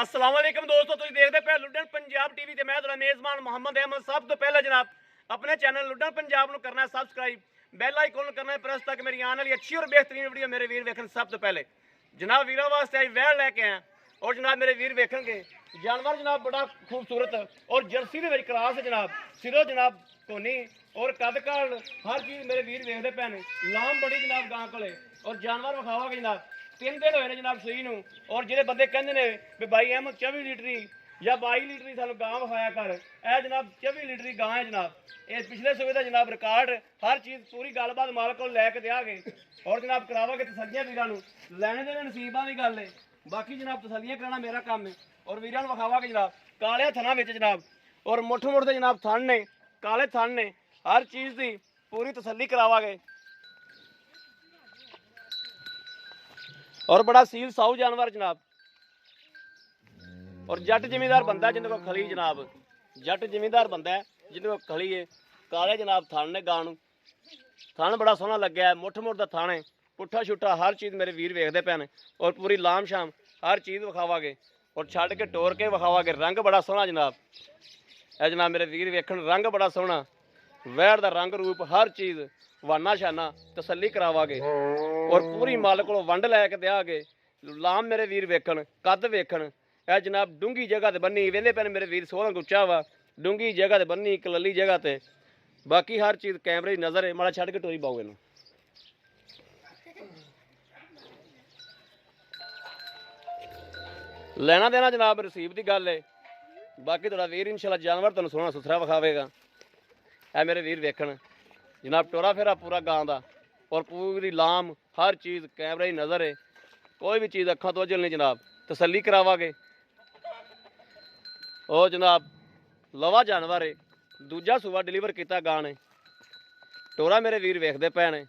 अस्सलाम वालेकुम दोस्तों, तुम देखते पे लुडन पंजाब टीवी ते मैं तुहाडा मेज़बान मोहम्मद अहमद। सब तो पहले जनाब अपने चैनल लुडन पंजाब नूं करना है सब्सक्राइब, बैल आइकन करना है प्रेस ताकि मेरी आने वाली अच्छी और बेहतरीन वीडियो मेरे वीर वेखन। सब तो पहले जनाब वीरों वास्ते आई वैल लैके आया और जनाब मेरे वीर वेखणगे जानवर जनाब बड़ा खूबसूरत और जर्सी दे विच क्रास है जनाब। सिरों जनाब कोनी और कद काल हर चीज़ मेरे वीर वेखते पे ने। लाम बड़ी जनाब गां कोले और जानवर विखावांगे जनाब। 3 दिन होए ने जनाब सूई नूं और ਜਿਹੜੇ ਬੰਦੇ ਕਹਿੰਦੇ ਨੇ ਵੀ ਬਾਈ ਅਹਿਮਦ 24 ਲੀਟਰੀ ਜਾਂ 22 ਲੀਟਰੀ ਸਾਨੂੰ ਗਾਂ ਵਿਖਾਇਆ ਕਰ, ਇਹ ਜਨਾਬ 24 ਲੀਟਰੀ ਗਾਂ ਹੈ ਜਨਾਬ। ਇਹ ਪਿਛਲੇ ਸੂਬੇ ਦਾ ਜਨਾਬ ਰਿਕਾਰਡ ਹਰ ਚੀਜ਼ ਪੂਰੀ ਗੱਲਬਾਤ ਮਾਲਕ ਕੋਲ ਲੈ ਕੇ ਦਿਆਂਗੇ ਔਰ ਜਨਾਬ ਕਰਾਵਾਂਗੇ ਤਸੱਲੀਆਂ ਵੀਰਾਂ ਨੂੰ। ਲੈਣੇ ਦੇ ਨਸੀਬਾਂ ਦੀ ਗੱਲ ਹੈ, ਬਾਕੀ ਜਨਾਬ ਤਸੱਲੀਆਂ ਕਰਾਉਣਾ ਮੇਰਾ ਕੰਮ ਹੈ ਔਰ ਵੀਰਾਂ ਨੂੰ ਵਿਖਾਵਾਂਗੇ ਜਨਾਬ ਕਾਲੇ ਥਣਾ ਵਿੱਚ ਜਨਾਬ ਔਰ ਮੁੱਠ ਮੁੱਠ ਦੇ ਜਨਾਬ ਥਣ ਨੇ, ਕਾਲੇ ਥਣ ਨੇ। ਹਰ ਚੀਜ਼ ਦੀ ਪੂਰੀ ਤਸੱਲੀ ਕਰਾਵਾਂਗੇ और बड़ा सील साऊ जानवर जनाब। और जट जिमीदार बंदा जिन्हें को खली जनाब, जट जिमीदार बंदा है जिन्हें को खली है। काले जनाब थान ने गां नूं, थान बड़ा सोहना लग्या है, मुठ मुठ दा थान है, पुट्ठा छुट्टा हर चीज़ मेरे वीर वेखदे पे ने और पूरी लाम शाम हर चीज़ विखावांगे और छड़ के टोर के विखावांगे। रंग बड़ा सोहना जनाब, है जनाब मेरे वीर वेखण। रंग बड़ा सोहना, वैर दा रंग रूप हर चीज़ वाना शाना तसल्ली करावांगे और पूरी मालक को वंड लैके देंगे। लाम मेरे वीर वेखण, कद वेखण। यह जनाब डूंगी जगह ते बन्नी वेंदे पे मेरे वीर, 16 गुच्छा वा डूंगी जगह ते बन्नी कलली जगह ते। बाकी हर चीज़ कैमरे की नज़र है। माड़ा छड़ के टोरी पाओ इनू। लेना देना जनाब रसीब की गल है। बाकी थोड़ा वीर इंशाल्लाह जानवर तुहानूं सोहना सुथरा विखावेगा। है मेरे वीर वेखण जनाब टोरा फेरा पूरा गां दा और पूरी लाम हर चीज़ कैमरे की नज़र है। कोई भी चीज़ अखा तो अजल नहीं जनाब, तसल्ली करावांगे। और जनाब लवा जानवर है, दूजा सूबा डिलीवर किया गां ने। टोरा मेरे वीर वेखते पे ने,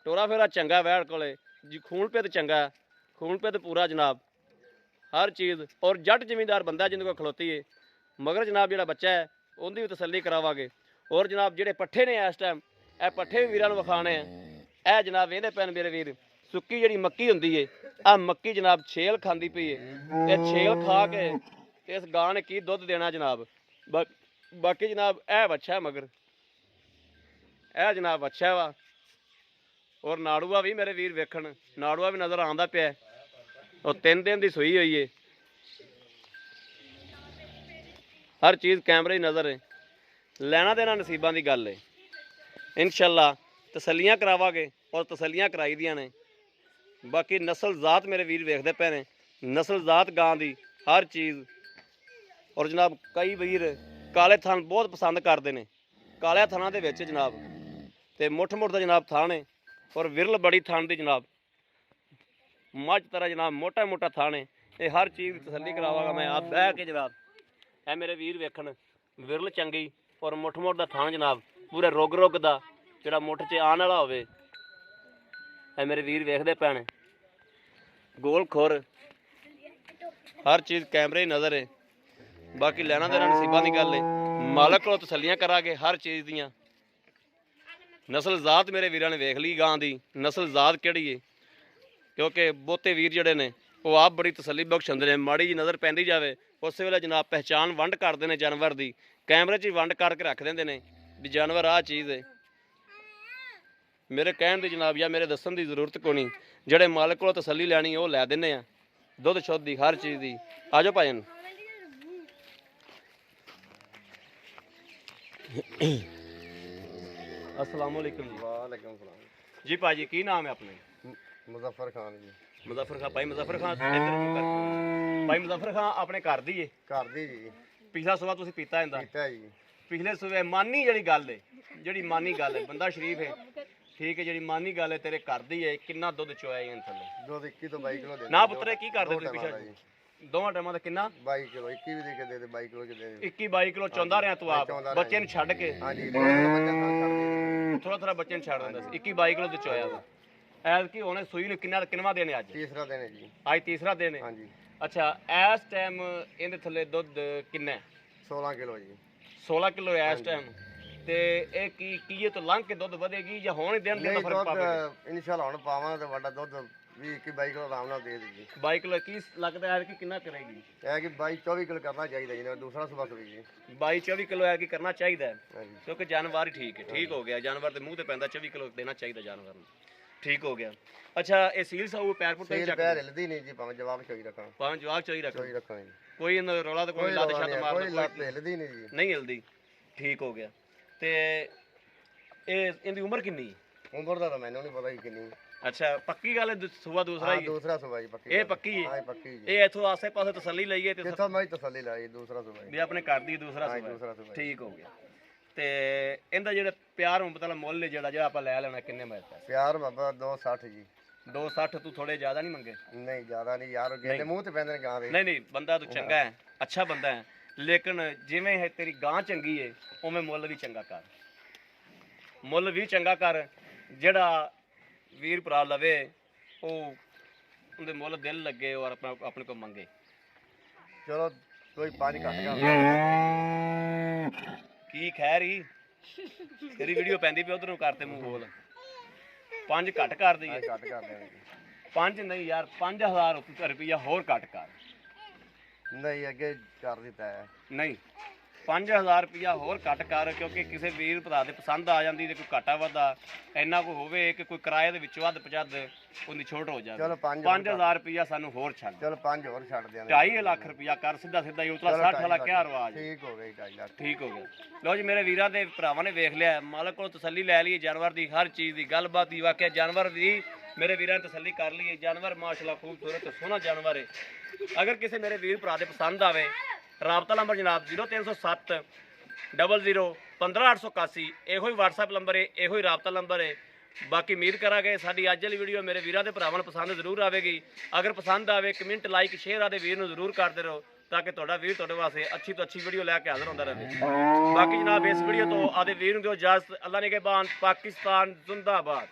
टोरा फेरा चंगा वैड़ कोले जी, खून पित चंगा, खून पित पूरा जनाब हर चीज़। और जट जिमीदार बंदा जिन्हें को खलोती है मगर जनाब जो बच्चा है उनकी भी तसल्ली करावांगे। और जनाब जोड़े पट्ठे ने इस टाइम यह पट्ठे भी वीरां नूं विखाने हैं। यह जनाब वेंदे पैन मेरे वीर सुक्की जी मक्की हुंदी है, आ मक्की जनाब छेल खांदी पई है। ये छेल खा के इस गां ने की दुध देना जनाब। बाकी जनाब यह बच्चा है मगर यह जनाब बच्चा वा और नाड़ूआ भी मेरे वीर वेखण, नाड़ूआ भी नज़र आंदा पिया और 3 दिन की सूई हुई है। हर चीज़ कैमरे की नज़र है। लेना देना नसीबां की गल है। इंशाल्लाह तसल्लियां करावांगे और तसल्लियां कराई दियां ने। बाकी नस्ल जात मेरे वीर वेखते पे ने, नस्ल जात गां दी हर चीज़। और जनाब कई वीर काले थान बहुत पसंद करते हैं। काले थाना दे विच जनाब ते मुठ मुठ दा जनाब थान है और विरल बड़ी थान दी जनाब मझ तरह जनाब मोटा मोटा थान है। ये हर चीज़ तसल्ली करावांगा मैं आप बह के जनाब। है मेरे वीर वेखण विरल चंगी और मुठ मुठ दा थान जनाब पूरे रुग रुग दा जिहड़ा मुठ च आने वाला होवे। है मेरे वीर वेखदे पे ने गोल खोर हर चीज़ कैमरे की नज़र है। बाकी लेना देना नसीबां दी गल है। मालक को तसल्लियां करांगे हर चीज़ दियां। नस्ल जात मेरे वीरां ने वेख ली गां दी नस्ल जात किहड़ी है, क्योंकि बहुते वीर जिहड़े ने वो आप बड़ी तसल्ली बख्श हुंदे ने। माड़ी जी नज़र पैंदी जावे उस वेले जनाब पहचान वंड करते हैं जानवर की, कैमरे च वंड करके रख देंगे ने भी जानवर आ चीज़ है। मेरे कहण दी जनाब या मेरे दसन की जरूरत को नहीं, जेड़े मालक को तसल्ली लैनी वो लै दिंदे आ दुध शुद्ध की हर चीज़ की। आ जाओ भाजन। अस्सलाम वालेकुम जी। वालेकुम सलाम जी भाजी की नाम है अपने? मुजफ्फर खान जी। मुजफ्फर खान। भाई मुजफ्फर खान इधर मुंह कर। भाई मुजफ्फर खान अपने घर दी है? घर दी जी। पिछला सुबह तुसीं पीता इंदा? पीता जी। पिछले सुबह मानी जी गल है, जी मानी गल है बंदा शरीफ है ठीक है, जी मानी गल है तेरे घर दी है। किन्ना दुध चोया इन थले? दूध 21 तो 22 किलो दे ना पुत्रे की करदे तुसीं पिछले दोवां टाइमां दा किन्ना? 22 किलो 21 भी दे के दे 22 किलो के दे 21-22 किलो चौंदा रहा तू आप बच्चे ने छड्ड के? हां जी थोड़ा थोड़ा बच्चे ने छड्ड दिंदा सी। 21-22 किलो दुध चोया वा। ऐस की हुण सूई नूं किन्नवां दिन है? अज तीसरा दिन है जी। अज तीसरा दिन है। हां जी। अच्छा इस टाइम इहदे थले दुध किन्ना है? 16 किलो जी। 16 किलो है इस टाइम। ते ए की तो लंघ के दुध वधेगी या हुण दिन दिन फर्क पावेगा? इंशाल्लाह हुण पावां ते वड्डा दुध 20 21 22 ਕਿਲੋ ਆਰਾਮ ਨਾਲ ਦੇ ਦੇ ਜੀ 22 ਕਿਲੋ ਕੀ ਲੱਗਦਾ ਹੈ ਕਿ ਕਿੰਨਾ ਕਰੇਗੀ? ਇਹ ਕਿ 22 24 ਕਿਲੋ ਕਰਨਾ ਚਾਹੀਦਾ ਜੀ ਨਾ ਦੂਸਰਾ ਸੁਬਾ ਸੁਬੀ ਜੀ 22 24 ਕਿਲੋ ਹੈ ਕਿ ਕਰਨਾ ਚਾਹੀਦਾ ਹੈ ਹਾਂਜੀ ਕਿਉਂਕਿ ਜਾਨਵਰ ਹੀ ਠੀਕ ਹੈ, ਠੀਕ ਹੋ ਗਿਆ। ਜਾਨਵਰ ਦੇ ਮੂੰਹ ਤੇ ਪੈਂਦਾ 24 ਕਿਲੋ ਦੇਣਾ ਚਾਹੀਦਾ ਜਾਨਵਰ ਨੂੰ, ਠੀਕ ਹੋ ਗਿਆ। ਅੱਛਾ ਇਹ ਸੀਲ ਸਾਊ ਪੈਰ ਪੁੱਟ ਤੇ ਸੀਲ ਚੱਕ ਪੈਰ ਹਿਲਦੀ ਨਹੀਂ ਜੀ ਭਾਵੇਂ ਜਵਾਬ ਚੋਈ ਰੱਖਾਂ ਭਾਵੇਂ ਜਵਾਕ ਚੋਈ ਰੱਖ ਚੋਈ ਰੱਖਾਂ ਜੀ ਕੋਈ ਇਹਨਾਂ ਰੌਲਾ ਤੇ ਕੋਈ ਲੱਤ ਛੱਤ ਕੋਈ ਮਾਰਦਾ ਲੱਤ ਹਿਲਦੀ ਨਹੀਂ ਜੀ ਨਹੀਂ ਹਿਲਦੀ, ਠੀਕ ਹੋ ਗਿਆ। ਤੇ ਇਹ ਇਹਦੀ ਉਮਰ ਕਿੰਨੀ? ਉਮਰ ਦਾ ਤਾਂ ਮੈਨੂੰ ਨਹੀਂ ਪਤਾ ਜੀ ਕਿੰਨੀ। ਅੱਛਾ ਪੱਕੀ ਗੱਲ ਹੈ, ਸੂਆ ਦੂਸਰਾ ਹੀ ਹੈ? ਦੂਸਰਾ ਸੁਬਾ ਜੀ ਪੱਕੀ ਇਹ ਪੱਕੀ ਹੈ? ਹਾਂ ਪੱਕੀ ਜੀ ਇਹ ਇਥੋਂ ਆਸੇ ਪਾਸੇ ਤਸੱਲੀ ਲਈਏ ਤੇ ਕਿੱਥੋਂ ਮੈਂ ਤਸੱਲੀ ਲਾਈ ਦੂਸਰਾ ਸੁਬਾ ਜੀ ਵੀ ਆਪਣੇ ਘਰ ਦੀ ਦੂਸਰਾ ਹਾਂ ਸੂਆ ਹੈ। ਦੂਸਰਾ ਸੁਬਾ ਠੀਕ ਹੋ ਗਿਆ। ਤੇ ਇਹਦਾ ਜਿਹੜਾ ਪਿਆਰ ਹੁਣ ਮਤਲਬ ਮੁੱਲ ਹੈ ਜਿਹੜਾ ਆਪਾਂ ਲੈ ਲੈਣਾ ਕਿੰਨੇ ਮਿਲਦਾ? ਪਿਆਰ ਬਾਬਾ 260 ਜੀ 260 ਤੂੰ ਥੋੜੇ ਜ਼ਿਆਦਾ ਨਹੀਂ ਮੰਗੇ? ਨਹੀਂ ਜ਼ਿਆਦਾ ਨਹੀਂ ਯਾਰ ਗੇਲੇ ਮੂੰਹ ਤੇ ਪੈਂਦੇ ਨੇ ਗਾਂ ਦੇ ਨਹੀਂ ਨਹੀਂ ਬੰਦਾ ਤੂੰ ਚੰਗਾ ਹੈ, ਅੱਛਾ ਬੰਦਾ ਹੈ, ਲੇਕਿਨ ਜਿਵੇਂ ਹੈ ਤੇਰੀ ਗਾਂ ਚੰਗੀ ਹੈ ਉਵੇਂ ਮੁੱਲ ਵੀ ਚੰਗਾ ਕਰ, ਮੁੱਲ ਵੀ ਚੰਗਾ ਕਰ। ਜਿਹੜਾ ਵੀਰ ਭਰਾ ਲਵੇ ਉਹ ਉਹਦੇ ਮੁੱਲ ਦਿਲ ਲੱਗੇ ਔਰ ਆਪਣਾ ਆਪਣੇ ਕੋਲ ਮੰਗੇ। ਚਲੋ ਕੋਈ 5 ਘੱਟ ਕਰ ਕੀ ਖੈਰ ਹੀ ਤੇਰੀ ਵੀਡੀਓ ਪੈਂਦੀ ਪਈ ਉਧਰ ਨੂੰ ਕਰਤੇ ਮੂੰਹ ਬੋਲ 5 ਘੱਟ ਕਰ ਦਈਏ? ਘੱਟ ਕਰ ਦੇਣਗੇ 5 ਨਹੀਂ ਯਾਰ 5000 ਰੁਪਇਆ ਹੋਰ ਘੱਟ ਕਰ। ਨਹੀਂ ਅੱਗੇ ਕਰ ਦਿੱਤਾ ਹੈ ਨਹੀਂ 5000 ਰੁਪਇਆ ਹੋਰ ਘੱਟ ਕਰ ਕਿਉਂਕਿ ਕਿਸੇ ਵੀਰ ਭਰਾ ਦੇ ਪਸੰਦ ਆ ਜਾਂਦੀ ਤੇ ਕੋਈ ਘਾਟਾ ਵਾਧਾ ਇੰਨਾ ਕੋ ਹੋਵੇ ਕਿ ਕੋਈ ਕਿਰਾਏ ਦੇ ਵਿੱਚ ਵੱਧ ਪਚੱਦ ਉਹਦੀ ਛੋਟ ਹੋ ਜਾਵੇ। ਚਲੋ 5000 ਰੁਪਇਆ ਸਾਨੂੰ ਹੋਰ ਛੱਡ, ਚਲੋ 5 ਹੋਰ ਛੱਡ ਦਿਆਂਗੇ 2.5 ਲੱਖ ਰੁਪਇਆ ਕਰ ਸਿੱਧਾ ਸਿੱਧਾ ਹੀ ਉਤਲਾ 60 ਵਾਲਾ ਕਿਆ ਰਵਾਜ। ਠੀਕ ਹੋ ਗਈ 2.5 ਲੱਖ ਠੀਕ ਹੋ ਗਿਆ। ਲਓ ਜੀ ਮੇਰੇ ਵੀਰਾਂ ਦੇ ਭਰਾਵਾਂ ਨੇ ਵੇਖ ਲਿਆ, ਮਾਲਕ ਕੋਲ ਤਸੱਲੀ ਲੈ ਲਈ ਜਾਨਵਰ ਦੀ, ਹਰ ਚੀਜ਼ ਦੀ ਗੱਲਬਾਤ ਦੀ। ਵਾਕਿਆ ਜਾਨਵਰ ਦੀ ਮੇਰੇ ਵੀਰਾਂ ਨੇ ਤਸੱਲੀ ਕਰ ਲਈ। ਜਾਨਵਰ ਮਾਸ਼ਾਅੱਲਾ ਖੂਬਸੂਰਤ ਤੇ ਸੋਹਣਾ ਜਾਨਵਰ ਹੈ। ਅਗਰ ਕਿਸੇ ਮੇਰੇ ਵੀਰ ਭਰਾ ਦੇ ਪਸੰਦ ਆਵੇ ਰਾਬਤਾ ਨੰਬਰ ਜਨਾਬ 0307 00 15881 ਇਹੋ ਹੀ WhatsApp ਨੰਬਰ ਹੈ, ਇਹੋ ਹੀ ਰਾਬਤਾ ਨੰਬਰ ਹੈ। ਬਾਕੀ ਉਮੀਦ ਕਰਾਂਗੇ ਸਾਡੀ ਅੱਜ ਵਾਲੀ ਵੀਡੀਓ ਮੇਰੇ ਵੀਰਾਂ ਦੇ ਭਰਾਵਾਂ ਨੂੰ ਪਸੰਦ ਜ਼ਰੂਰ ਆਵੇਗੀ। ਅਗਰ ਪਸੰਦ ਆਵੇ ਕਮੈਂਟ ਲਾਈਕ ਸ਼ੇਅਰ ਆਦੇ ਵੀਰ ਨੂੰ ਜ਼ਰੂਰ ਕਰਦੇ ਰਹੋ ਤਾਂ ਕਿ ਤੁਹਾਡਾ ਵੀਰ ਤੁਹਾਡੇ ਵਾਸਤੇ ਅੱਛੀ ਤੋਂ ਅੱਛੀ ਵੀਡੀਓ ਲੈ ਕੇ ਹਾਜ਼ਰ ਹੁੰਦਾ ਰਹੇ। ਬਾਕੀ ਜਨਾਬ ਇਸ ਵੀਡੀਓ ਤੋਂ ਆਦੇ ਵੀਰ ਨੂੰ ਦਿਓ ਇਜਾਜ਼ਤ। ਅੱਲਾ ਨਿਗਹਿਬਾਨ। ਪਾਕਿਸਤਾਨ ਜ਼ਿੰਦਾਬਾਦ।